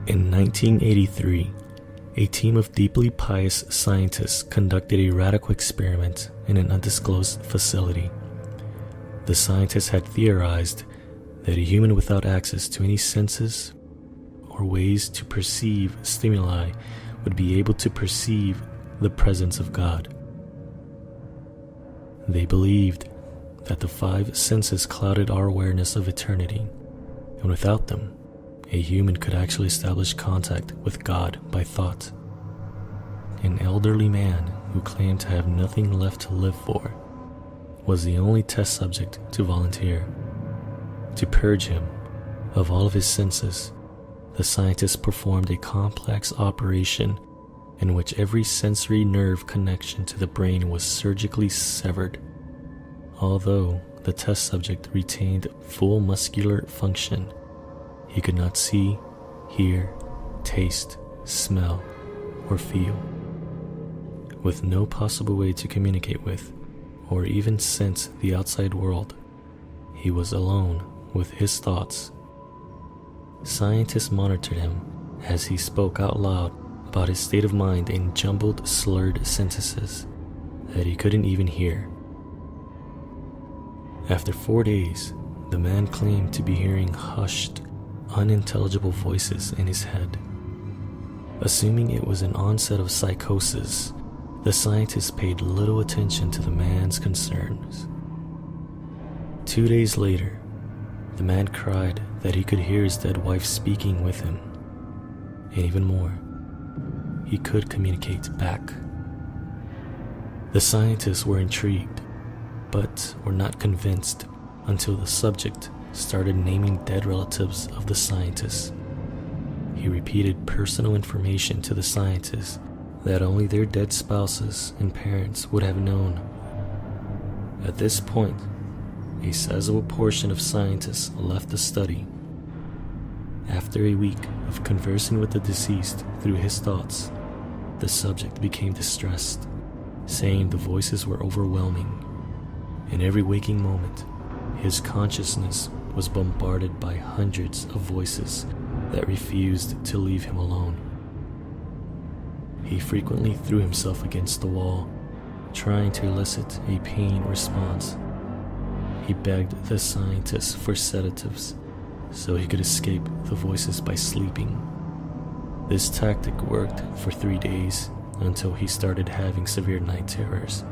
In 1983, a team of deeply pious scientists conducted a radical experiment in an undisclosed facility. The scientists had theorized that a human without access to any senses or ways to perceive stimuli would be able to perceive the presence of God. They believed that the five senses clouded our awareness of eternity, and without them, a human could actually establish contact with God by thought. An elderly man who claimed to have nothing left to live for was the only test subject to volunteer. To purge him of all of his senses, the scientists performed a complex operation in which every sensory nerve connection to the brain was surgically severed. Although the test subject retained full muscular function, he could not see, hear, taste, smell, or feel. With no possible way to communicate with, or even sense the outside world, he was alone with his thoughts. Scientists monitored him as he spoke out loud about his state of mind in jumbled, slurred sentences that he couldn't even hear. After 4 days, the man claimed to be hearing hushed, unintelligible voices in his head. Assuming it was an onset of psychosis, the scientists paid little attention to the man's concerns. 2 days later, the man cried that he could hear his dead wife speaking with him, and even more, he could communicate back. The scientists were intrigued, but were not convinced until the subject started naming dead relatives of the scientists. He repeated personal information to the scientists that only their dead spouses and parents would have known. At this point, a sizable portion of scientists left the study. After a week of conversing with the deceased through his thoughts, the subject became distressed, saying the voices were overwhelming. In every waking moment, his consciousness was bombarded by hundreds of voices that refused to leave him alone. He frequently threw himself against the wall, trying to elicit a pain response. He begged the scientists for sedatives so he could escape the voices by sleeping. This tactic worked for 3 days until he started having severe night terrors.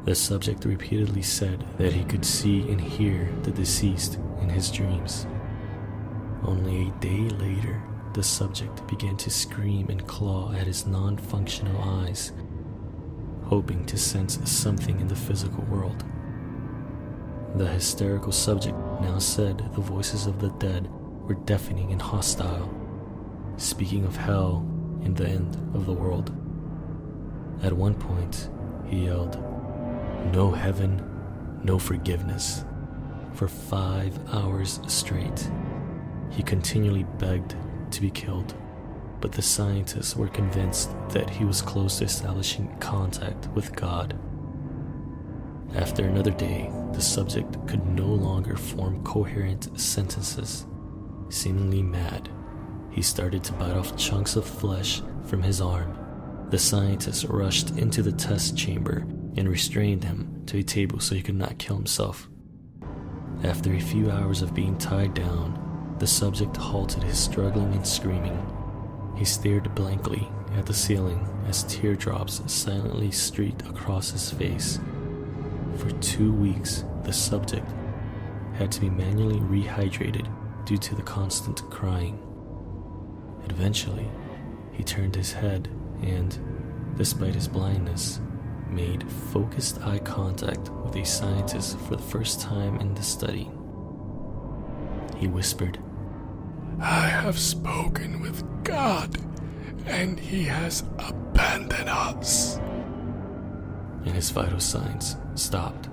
The subject repeatedly said that he could see and hear the deceased in his dreams. Only a day later, the subject began to scream and claw at his non-functional eyes, hoping to sense something in the physical world. The hysterical subject now said the voices of the dead were deafening and hostile, speaking of hell and the end of the world. At one point, he yelled, "No heaven, no forgiveness," for 5 hours straight. He continually begged to be killed, but the scientists were convinced that he was close to establishing contact with God. After another day, the subject could no longer form coherent sentences. Seemingly mad, he started to bite off chunks of flesh from his arm. The scientists rushed into the test chamber and restrained him to a table so he could not kill himself. After a few hours of being tied down, the subject halted his struggling and screaming. He stared blankly at the ceiling as teardrops silently streaked across his face. For 2 weeks, the subject had to be manually rehydrated due to the constant crying. Eventually, he turned his head and, despite his blindness, made focused eye contact with a scientist for the first time in the study. He whispered, "I have spoken with God, and He has abandoned us." and his vital signs stopped.